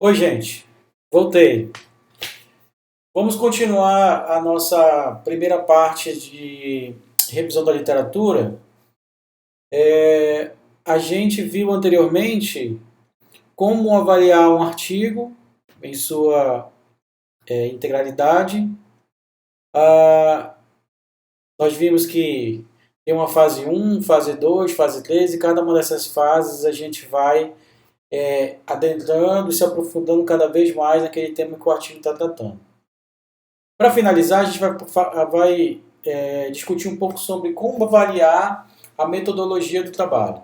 Oi, gente. Voltei. Vamos continuar a nossa primeira parte de revisão da literatura. A gente viu anteriormente como avaliar um artigo em sua integralidade. Nós vimos que tem uma fase 1, fase 2, fase 3, e cada uma dessas fases a gente vai adentrando e se aprofundando cada vez mais naquele tema que o artigo está tratando. Para finalizar, a gente vai discutir um pouco sobre como avaliar a metodologia do trabalho.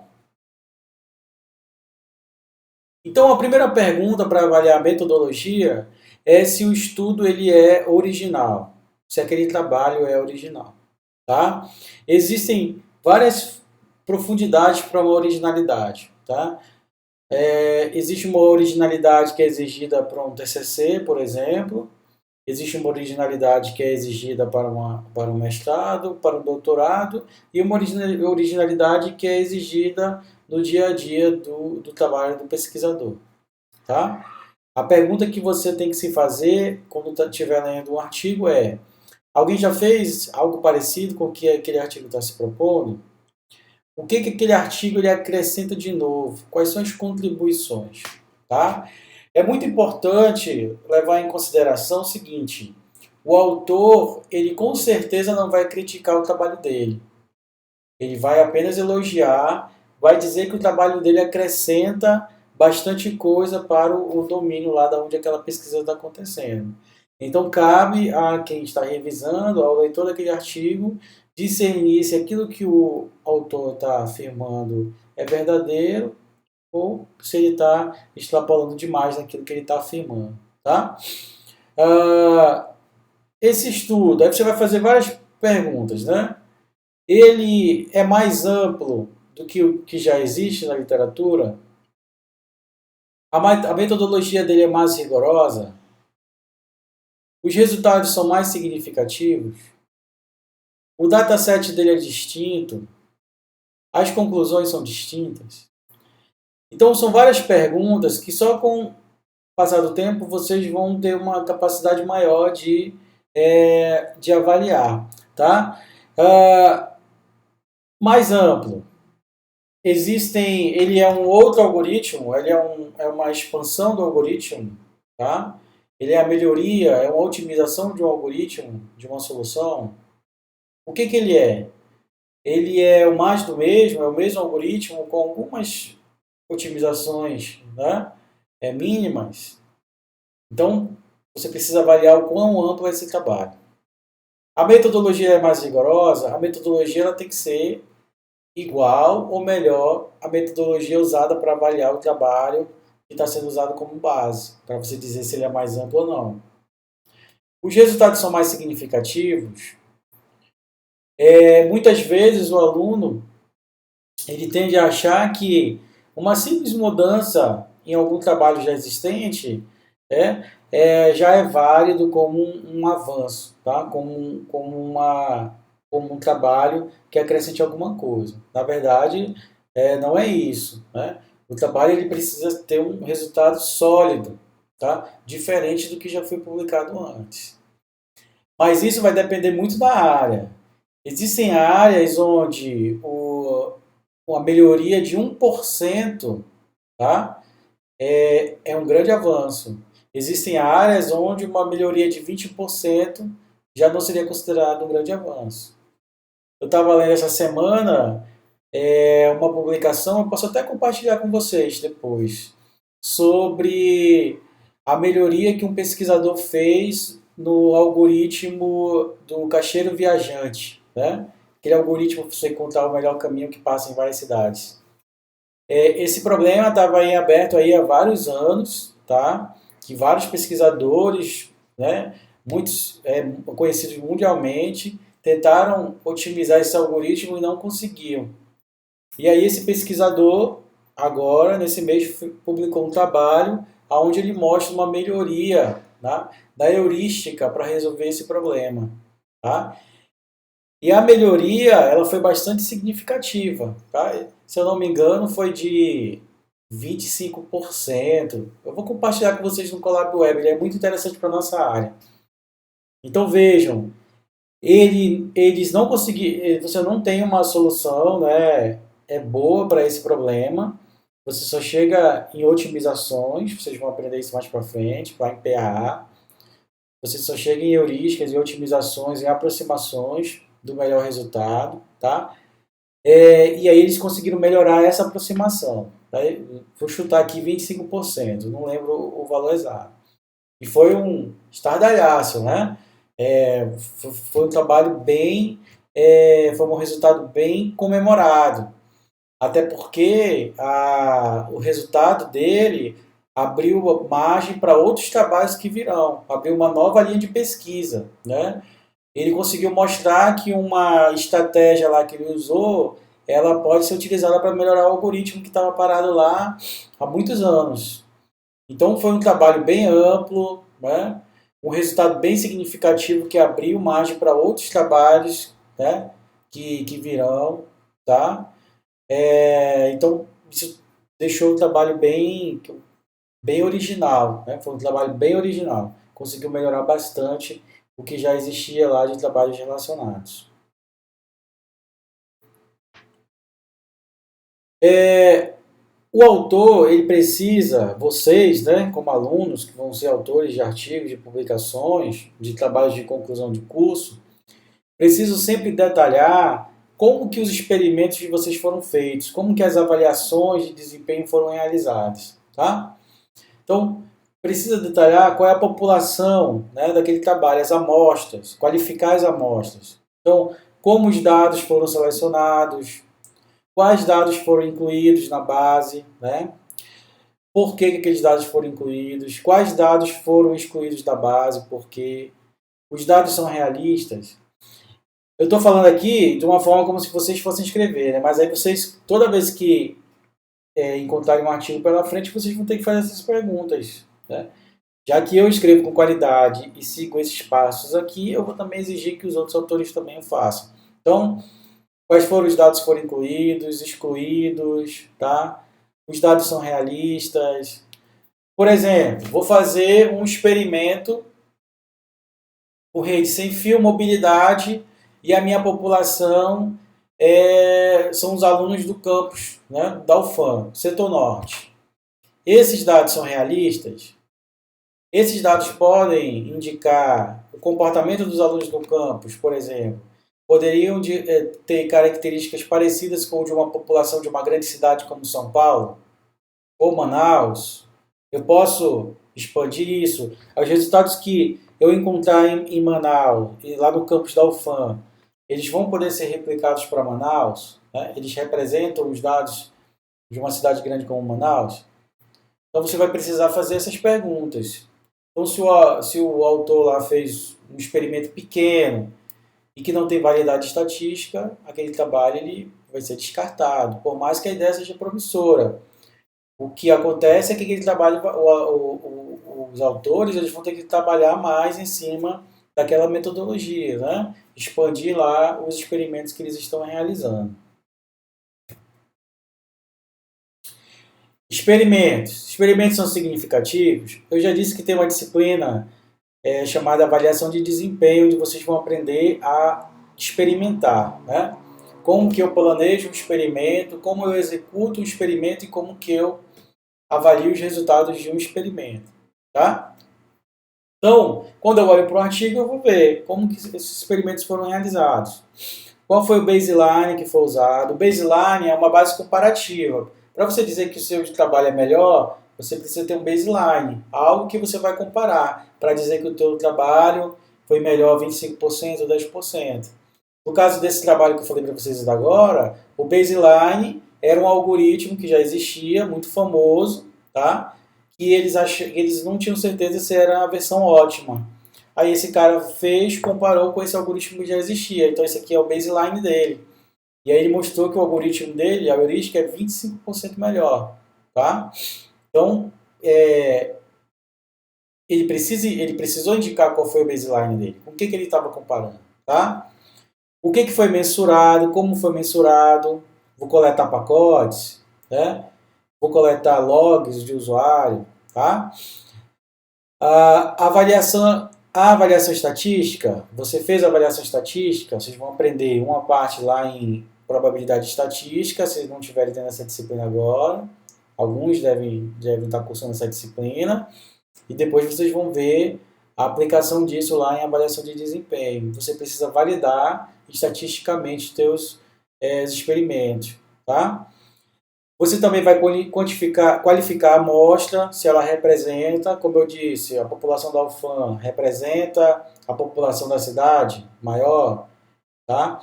Então, a primeira pergunta para avaliar a metodologia é se o estudo ele é original, se aquele trabalho é original. Tá? Existem várias profundidades para uma originalidade. Tá? Existe uma originalidade que é exigida para um TCC, por exemplo. Existe uma originalidade que é exigida para um mestrado, para um doutorado, e uma originalidade que é exigida no dia a dia do trabalho do pesquisador. Tá? A pergunta que você tem que se fazer quando estiver lendo um artigo é: alguém já fez algo parecido com o que aquele artigo está se propondo? O que aquele artigo ele acrescenta de novo? Quais são as contribuições? Tá? É muito importante levar em consideração o seguinte: o autor, ele com certeza não vai criticar o trabalho dele. Ele vai apenas elogiar, vai dizer que o trabalho dele acrescenta bastante coisa para o domínio lá da onde aquela pesquisa está acontecendo. Então cabe a quem está revisando, ao leitor daquele artigo, discernir se aquilo que o autor está afirmando é verdadeiro ou se ele está extrapolando demais naquilo que ele está afirmando. Tá? Esse estudo, aí você vai fazer várias perguntas, né? Ele é mais amplo do que o que já existe na literatura? A metodologia dele é mais rigorosa? Os resultados são mais significativos? O dataset dele é distinto? As conclusões são distintas? Então, são várias perguntas que só com o passar do tempo vocês vão ter uma capacidade maior de avaliar. Tá? Mais amplo. Ele é um outro algoritmo, ele é uma expansão do algoritmo, tá? Ele é a melhoria, é uma otimização de um algoritmo, de uma solução. O que ele é? Ele é o mais do mesmo, é o mesmo algoritmo com algumas otimizações, né? Mínimas. Então, você precisa avaliar o quão amplo é esse trabalho. A metodologia é mais rigorosa, a metodologia ela tem que ser igual ou melhor a metodologia usada para avaliar o trabalho que está sendo usado como base, para você dizer se ele é mais amplo ou não. Os resultados são mais significativos. Muitas vezes o aluno ele tende a achar que uma simples mudança em algum trabalho já existente já é válido como um avanço, tá? Como um trabalho que acrescente alguma coisa. Na verdade, não é isso. Né? O trabalho ele precisa ter um resultado sólido, tá? Diferente do que já foi publicado antes. Mas isso vai depender muito da área. Existem áreas onde a melhoria de 1%, tá? é um grande avanço. Existem áreas onde uma melhoria de 20% já não seria considerado um grande avanço. Eu estava lendo essa semana uma publicação, eu posso até compartilhar com vocês depois, sobre a melhoria que um pesquisador fez no algoritmo do caixeiro viajante, né? Aquele algoritmo para você encontrar o melhor caminho que passa em várias cidades. Esse problema estava em aberto aí há vários anos, tá? Que vários pesquisadores, né, muitos conhecidos mundialmente, tentaram otimizar esse algoritmo e não conseguiam. E aí esse pesquisador, agora, nesse mês, publicou um trabalho onde ele mostra uma melhoria, tá, da heurística para resolver esse problema. Tá? E a melhoria ela foi bastante significativa. Tá? Se eu não me engano, foi de 25%. Eu vou compartilhar com vocês no Colab Web, ele é muito interessante para a nossa área. Então vejam, eles não conseguiram, você não tem uma solução, né, boa para esse problema. Você só chega em otimizações, vocês vão aprender isso mais para frente, para em PAA. Você só chega em heurísticas, em otimizações, em aproximações do melhor resultado, tá? E aí eles conseguiram melhorar essa aproximação. Tá? Vou chutar aqui 25%, não lembro o valor exato. E foi um estardalhaço, né? Foi um trabalho bem, foi um resultado bem comemorado. Até porque o resultado dele abriu margem para outros trabalhos que virão, abriu uma nova linha de pesquisa, né? Ele conseguiu mostrar que uma estratégia lá que ele usou, ela pode ser utilizada para melhorar o algoritmo que estava parado lá há muitos anos. Então foi um trabalho bem amplo, né? Um resultado bem significativo que abriu margem para outros trabalhos, né? que virão, tá? Então isso deixou o trabalho bem original, né? Foi um trabalho bem original. Conseguiu melhorar bastante o que já existia lá de trabalhos relacionados. O autor, ele precisa, vocês, né, como alunos, que vão ser autores de artigos, de publicações, de trabalhos de conclusão de curso, precisam sempre detalhar como que os experimentos de vocês foram feitos, como que as avaliações de desempenho foram realizadas, tá? Então, precisa detalhar qual é a população, né, daquele trabalho, as amostras, qualificar as amostras. Então, como os dados foram selecionados, quais dados foram incluídos na base, né? Por que aqueles dados foram incluídos, quais dados foram excluídos da base, porque os dados são realistas. Eu estou falando aqui de uma forma como se vocês fossem escrever, né? Mas aí vocês, toda vez que encontrarem um artigo pela frente, vocês vão ter que fazer essas perguntas, né? Já que eu escrevo com qualidade e sigo esses passos aqui, eu vou também exigir que os outros autores também o façam. Então, quais foram os dados que foram incluídos, excluídos, tá? Os dados são realistas. Por exemplo, vou fazer um experimento por rede sem fio, mobilidade, e a minha população são os alunos do campus, né, da UFAM, setor norte. Esses dados são realistas? Esses dados podem indicar o comportamento dos alunos do campus, por exemplo. Poderiam ter características parecidas com o de uma população de uma grande cidade como São Paulo ou Manaus. Eu posso expandir isso. Os resultados que eu encontrar em Manaus e lá no campus da UFAM, eles vão poder ser replicados para Manaus? Né? Eles representam os dados de uma cidade grande como Manaus? Então você vai precisar fazer essas perguntas. Então se o autor lá fez um experimento pequeno e que não tem validade estatística, aquele trabalho ele vai ser descartado, por mais que a ideia seja promissora. O que acontece é que aquele trabalho, os autores eles vão ter que trabalhar mais em cima daquela metodologia, né? Expandir lá os experimentos que eles estão realizando. Experimentos. Experimentos são significativos? Eu já disse que tem uma disciplina chamada avaliação de desempenho, onde vocês vão aprender a experimentar, né? Como que eu planejo um experimento, como eu executo um experimento e como que eu avalio os resultados de um experimento, tá? Então, quando eu olho para o artigo, eu vou ver como que esses experimentos foram realizados. Qual foi o baseline que foi usado? O baseline é uma base comparativa. Para você dizer que o seu trabalho é melhor, você precisa ter um baseline, algo que você vai comparar, para dizer que o teu trabalho foi melhor 25% ou 10%. No caso desse trabalho que eu falei para vocês agora, o baseline era um algoritmo que já existia, muito famoso, tá? E eles não tinham certeza se era a versão ótima. Aí esse cara fez, comparou com esse algoritmo que já existia. Então esse aqui é o baseline dele. E aí ele mostrou que o algoritmo dele, a heurística, é 25% melhor. Tá? Então, ele precisou indicar qual foi o baseline dele. Com o que ele estava comparando. Tá? O que foi mensurado, como foi mensurado. Vou coletar pacotes. Né? vou coletar logs de usuário, tá? A avaliação estatística, você fez a avaliação estatística, vocês vão aprender uma parte lá em probabilidade estatística, se não tiverem tendo essa disciplina agora. Alguns devem estar cursando essa disciplina. E depois vocês vão ver a aplicação disso lá em avaliação de desempenho. Você precisa validar estatisticamente os seus experimentos, tá? Você também vai qualificar a amostra, se ela representa, como eu disse, a população da UFAM representa a população da cidade maior, tá?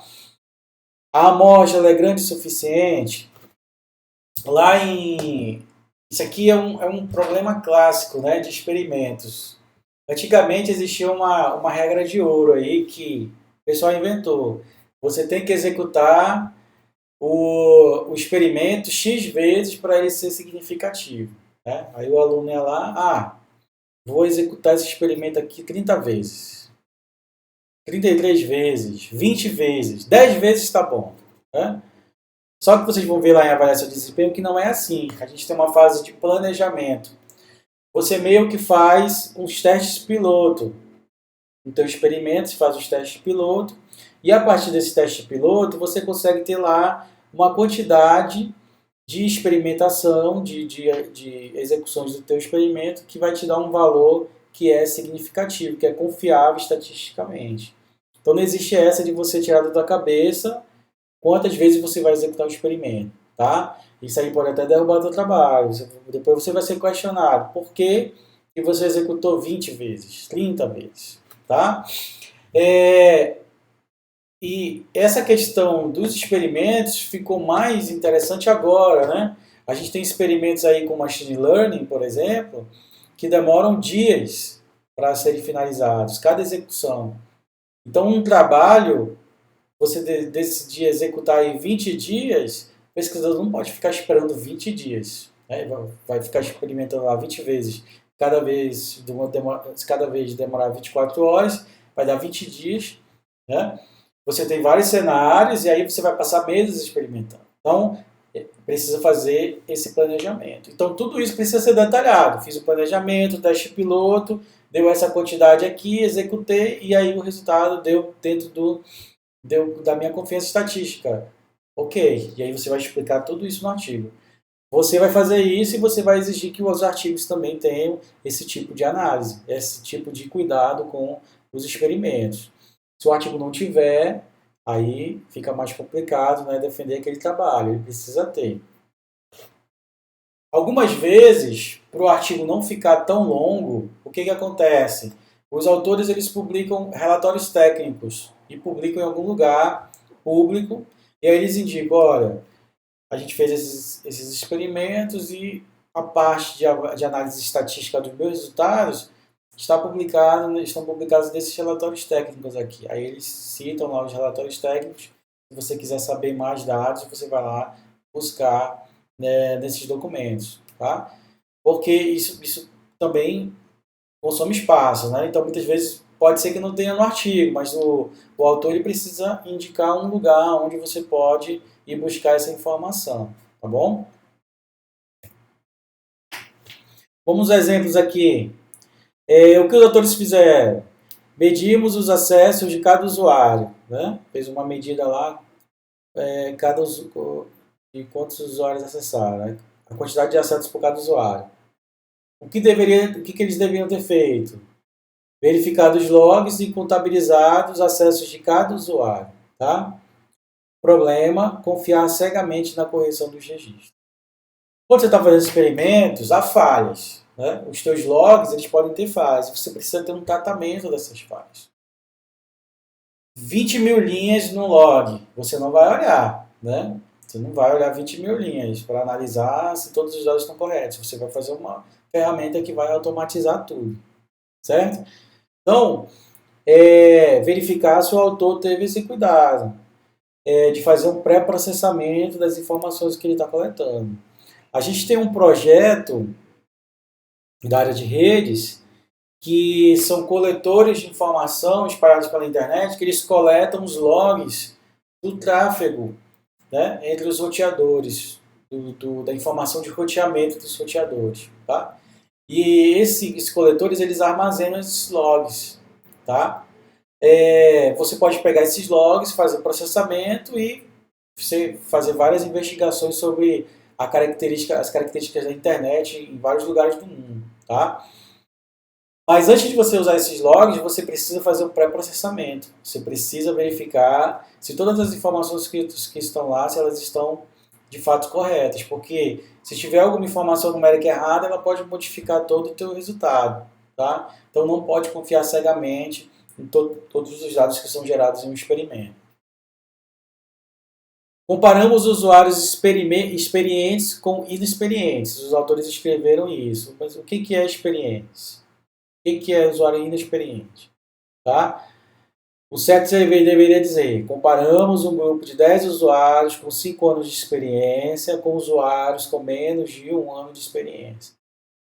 A amostra é grande o suficiente. Isso aqui é um problema clássico, né, de experimentos. Antigamente existia uma regra de ouro aí que o pessoal inventou. Você tem que executar o experimento X vezes para ele ser significativo. Né? Aí o aluno ia lá, vou executar esse experimento aqui 30 vezes, 33 vezes, 20 vezes, 10 vezes está bom. Né? Só que vocês vão ver lá em avaliação de desempenho que não é assim. A gente tem uma fase de planejamento. Você meio que faz uns testes piloto. No teu experimento, você faz os testes piloto. E a partir desse teste piloto, você consegue ter lá uma quantidade de experimentação, de execuções do teu experimento, que vai te dar um valor que é significativo, que é confiável estatisticamente. Então não existe essa de você tirar da tua cabeça quantas vezes você vai executar o experimento, tá? Isso aí pode até derrubar o teu trabalho. Depois você vai ser questionado. Por que você executou 20 vezes, 30 vezes, tá? E essa questão dos experimentos ficou mais interessante agora, né? A gente tem experimentos aí com machine learning, por exemplo, que demoram dias para serem finalizados, cada execução. Então, um trabalho, você decidir executar em 20 dias, o pesquisador não pode ficar esperando 20 dias. Né? Vai ficar experimentando lá 20 vezes. Cada vez demorar 24 horas, vai dar 20 dias, né? Você tem vários cenários e aí você vai passar meses experimentando. Então, precisa fazer esse planejamento. Então, tudo isso precisa ser detalhado. Fiz o planejamento, o teste piloto, deu essa quantidade aqui, executei e aí o resultado deu dentro da minha confiança estatística. Ok, e aí você vai explicar tudo isso no artigo. Você vai fazer isso e você vai exigir que os artigos também tenham esse tipo de análise, esse tipo de cuidado com os experimentos. Se o artigo não tiver, aí fica mais complicado, né, defender aquele trabalho, ele precisa ter. Algumas vezes, para o artigo não ficar tão longo, o que acontece? Os autores eles publicam relatórios técnicos e publicam em algum lugar público, e aí eles indicam, olha, a gente fez esses experimentos e a parte de análise estatística dos meus resultados estão publicados nesses relatórios técnicos aqui. Aí eles citam lá os relatórios técnicos. Se você quiser saber mais dados, você vai lá buscar, né, nesses documentos. Tá? Porque isso também consome espaço. Né? Então, muitas vezes, pode ser que não tenha no artigo, mas o autor ele precisa indicar um lugar onde você pode ir buscar essa informação. Tá bom? Vamos aos exemplos aqui. O que os autores fizeram? Medimos os acessos de cada usuário. Né? Fez uma medida lá de quantos usuários acessaram. Né? A quantidade de acessos por cada usuário. O que eles deveriam ter feito? Verificado os logs e contabilizado os acessos de cada usuário. Tá? Problema, confiar cegamente na correção dos registros. Quando você está fazendo experimentos, há falhas. Né? Os teus logs eles podem ter falhas. Você precisa ter um tratamento dessas falhas. 20 mil linhas no log, você não vai olhar. Né? Você não vai olhar 20 mil linhas para analisar se todos os dados estão corretos. Você vai fazer uma ferramenta que vai automatizar tudo. Certo? Então, verificar se o autor teve esse cuidado de fazer um pré-processamento das informações que ele está coletando. A gente tem um projeto da área de redes que são coletores de informação espalhados pela internet, que eles coletam os logs do tráfego, né, entre os roteadores da informação de roteamento dos roteadores, tá? E esses coletores, eles armazenam esses logs, tá? Você pode pegar esses logs, fazer o processamento e você fazer várias investigações sobre as características da internet em vários lugares do mundo, tá? Mas antes de você usar esses logs, você precisa fazer o pré-processamento. Você precisa verificar se todas as informações que estão lá, se elas estão de fato corretas. Porque se tiver alguma informação numérica errada, ela pode modificar todo o teu resultado. Tá? Então não pode confiar cegamente em todos os dados que são gerados em um experimento. Comparamos usuários experientes com inexperientes. Os autores escreveram isso. Mas o que é experiência? O que é usuário inexperiente? Tá? O certo deveria dizer: comparamos um grupo de 10 usuários com 5 anos de experiência com usuários com menos de 1 ano de experiência.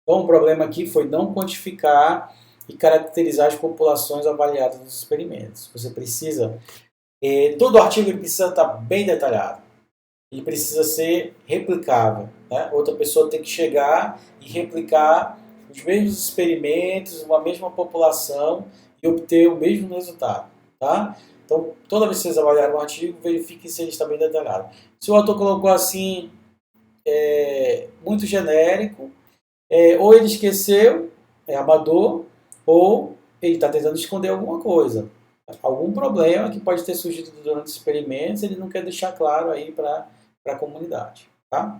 Então, o problema aqui foi não quantificar e caracterizar as populações avaliadas nos experimentos. Você precisa. Todo artigo precisa estar bem detalhado. Ele precisa ser replicável. Né? Outra pessoa tem que chegar e replicar os mesmos experimentos, uma mesma população e obter o mesmo resultado. Tá? Então, toda vez que vocês avaliarem um artigo, verifiquem se ele está bem detalhado. Se o autor colocou assim, muito genérico, ou ele esqueceu, é amador, ou ele está tentando esconder alguma coisa. Algum problema que pode ter surgido durante os experimentos, ele não quer deixar claro aí para a comunidade. Tá?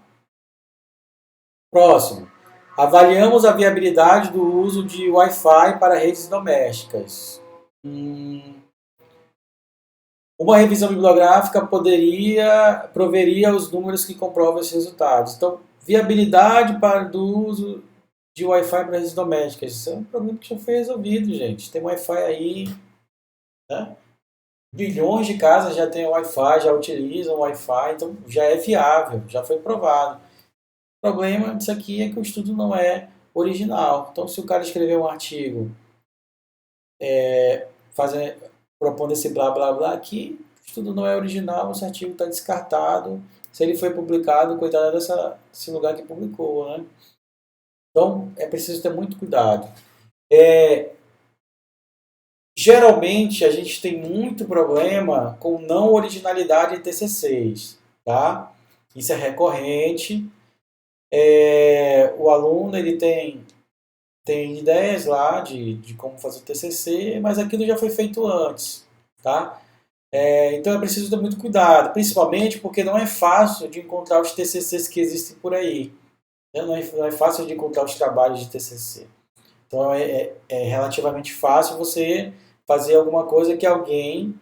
Próximo. Avaliamos a viabilidade do uso de Wi-Fi para redes domésticas. Uma revisão bibliográfica proveria os números que comprovam esses resultados. Então, viabilidade do uso de Wi-Fi para redes domésticas. Isso é um problema que já foi resolvido, gente. Tem Wi-Fi aí, né? Bilhões de casas já têm Wi-Fi, já utilizam Wi-Fi, então já é viável, já foi provado. O problema disso aqui é que o estudo não é original. Então, se o cara escrever um artigo propondo esse blá blá blá aqui, o estudo não é original, esse artigo está descartado. Se ele foi publicado, coitado desse lugar que publicou, né? Então, é preciso ter muito cuidado. Geralmente, a gente tem muito problema com não originalidade em TCCs, tá? Isso é recorrente. O aluno ele tem ideias lá de como fazer o TCC, mas aquilo já foi feito antes, tá? Então é preciso ter muito cuidado, principalmente porque não é fácil de encontrar os TCCs que existem por aí. Né? Não é fácil de encontrar os trabalhos de TCC. Então é relativamente fácil você fazer alguma coisa que alguém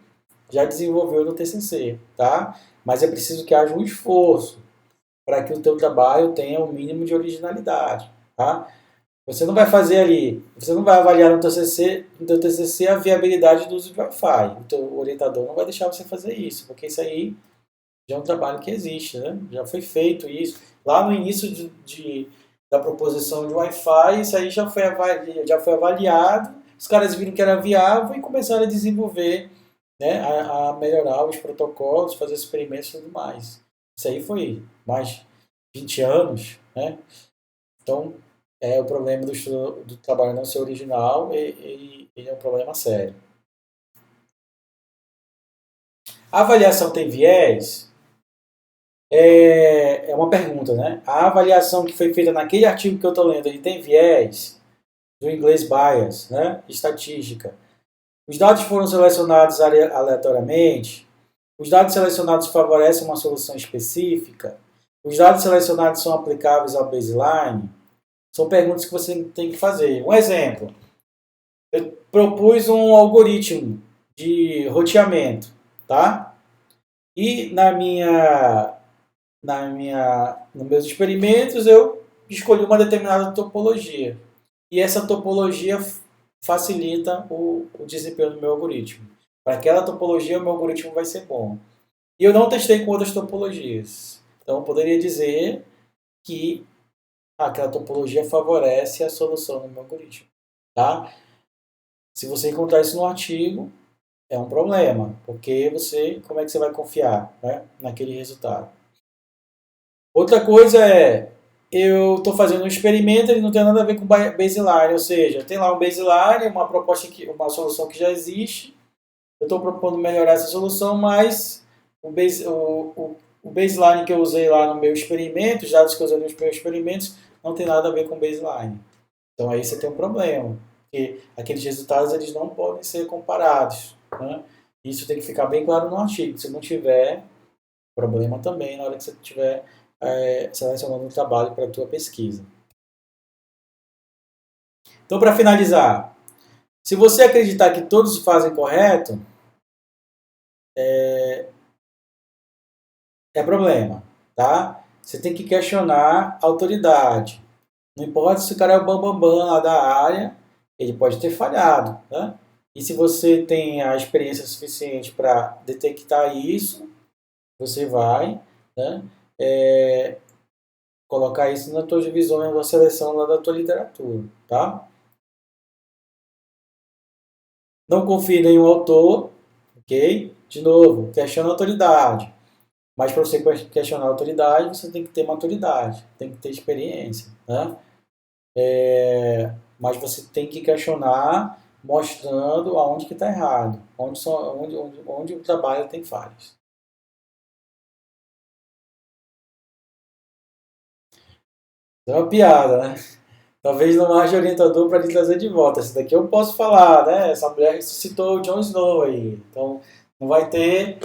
já desenvolveu no TCC, tá? Mas é preciso que haja um esforço para que o teu trabalho tenha o mínimo de originalidade, tá? Você não vai fazer ali, você não vai avaliar no teu TCC a viabilidade do uso de Wi-Fi. O teu orientador não vai deixar você fazer isso, porque isso aí já é um trabalho que existe, né? Já foi feito isso. Lá no início da proposição de Wi-Fi, isso aí já foi avaliado, os caras viram que era viável e começaram a desenvolver, né, a melhorar os protocolos, fazer experimentos e tudo mais. Isso aí foi mais de 20 anos, né? Então, o problema do trabalho não ser original, ele é um problema sério. A avaliação tem viés? É uma pergunta, né? A avaliação que foi feita naquele artigo que eu estou lendo, ele tem viés? Do inglês bias, né? Estatística. Os dados foram selecionados aleatoriamente? Os dados selecionados favorecem uma solução específica? Os dados selecionados são aplicáveis ao baseline? São perguntas que você tem que fazer. Um exemplo. Eu propus um algoritmo de roteamento, tá? E nos meus experimentos eu escolhi uma determinada topologia. E essa topologia facilita o desempenho do meu algoritmo. Para aquela topologia, o meu algoritmo vai ser bom. E eu não testei com outras topologias. Então, eu poderia dizer que aquela topologia favorece a solução do meu algoritmo. Tá? Se você encontrar isso no artigo, é um problema, porque como é que você vai confiar, né, naquele resultado? Outra coisa é, eu estou fazendo um experimento, ele não tem nada a ver com baseline, ou seja, tem lá um baseline, uma proposta, uma solução que já existe, eu estou propondo melhorar essa solução, mas o baseline que eu usei lá no meu experimento, os dados que eu usei nos meus experimentos, não tem nada a ver com baseline. Então aí você tem um problema, porque aqueles resultados eles não podem ser comparados. Né? Isso tem que ficar bem claro no artigo. Se não tiver, problema também na hora que você estiver selecionando um trabalho para a tua pesquisa. Então, para finalizar, se você acreditar que todos fazem correto, é problema, tá? Você tem que questionar a autoridade. Não importa se o cara é o bambambam lá da área, ele pode ter falhado, né? E se você tem a experiência suficiente para detectar isso, você vai, né, colocar isso nas tuas divisões da seleção lá da tua literatura, tá? Não confie em nenhum autor, ok? De novo, questiona a autoridade. Mas para você questionar a autoridade, você tem que ter maturidade, tem que ter experiência, né? Mas você tem que questionar mostrando aonde que está errado, onde o trabalho tem falhas. É uma piada, né? Talvez não haja orientador para lhe trazer de volta. Esse daqui eu posso falar, né? Essa mulher ressuscitou o Jon Snow aí. Então, não vai ter...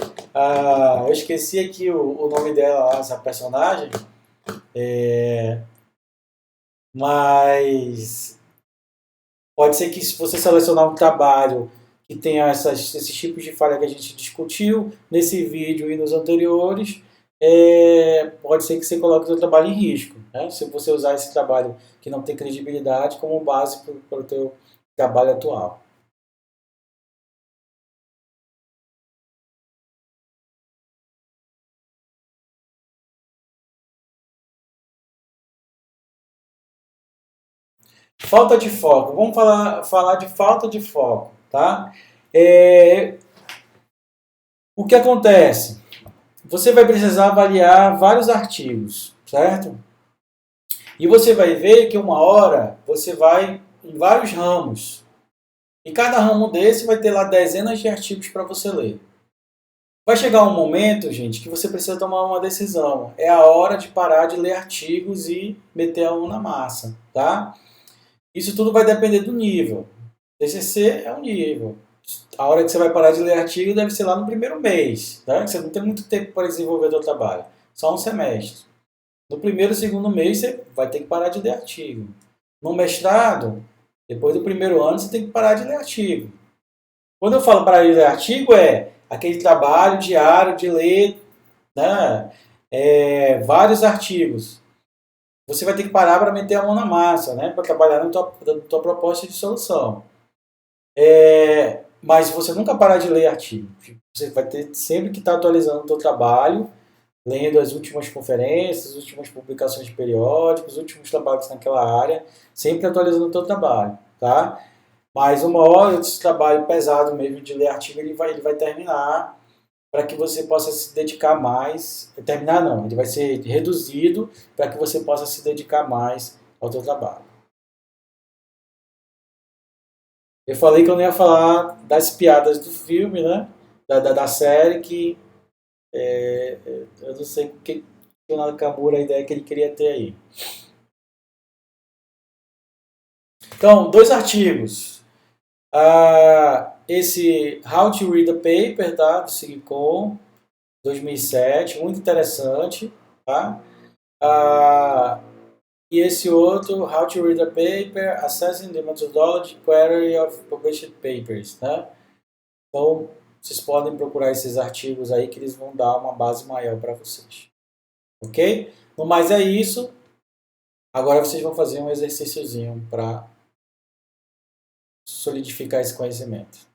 eu esqueci aqui o nome dela, essa personagem. Mas pode ser que se você selecionar um trabalho que tenha esses tipos de falha que a gente discutiu nesse vídeo e nos anteriores, pode ser que você coloque o seu trabalho em risco. Né? Se você usar esse trabalho que não tem credibilidade como base para o teu trabalho atual. Falta de foco. Vamos falar de falta de foco. Tá? O que acontece? Você vai precisar avaliar vários artigos, certo? E você vai ver que uma hora você vai em vários ramos. E cada ramo desse vai ter lá dezenas de artigos para você ler. Vai chegar um momento, gente, que você precisa tomar uma decisão. É a hora de parar de ler artigos e meter a mão na massa, tá? Isso tudo vai depender do nível. TCC é um nível. A hora que você vai parar de ler artigo deve ser lá no primeiro mês, tá? Você não tem muito tempo para desenvolver o seu trabalho. Só um semestre. No primeiro e segundo mês você vai ter que parar de ler artigo. No mestrado, depois do primeiro ano, você tem que parar de ler artigo. Quando eu falo parar de ler artigo, é aquele trabalho diário de ler, né, vários artigos. Você vai ter que parar para meter a mão na massa, né, para trabalhar na tua proposta de solução. Mas se você nunca parar de ler artigo, você vai ter sempre que estar atualizando o teu trabalho, lendo as últimas conferências, as últimas publicações periódicas, os últimos trabalhos naquela área, sempre atualizando o teu trabalho, tá? Mas uma hora esse trabalho pesado mesmo de ler artigo, ele vai terminar para que você possa se dedicar mais. Terminar não, ele vai ser reduzido para que você possa se dedicar mais ao teu trabalho. Eu falei que eu não ia falar das piadas do filme, né? Da série, que eu não sei o que o Nakamura, a ideia que ele queria ter aí. Então, dois artigos. Esse How to Read a Paper, tá? Do Silicon, 2007, muito interessante, tá? E esse outro, How to Read a Paper, Assessing the Methodology Query of Published Papers, né? Então, vocês podem procurar esses artigos aí que eles vão dar uma base maior para vocês. Ok? No mais é isso. Agora vocês vão fazer um exercíciozinho para solidificar esse conhecimento.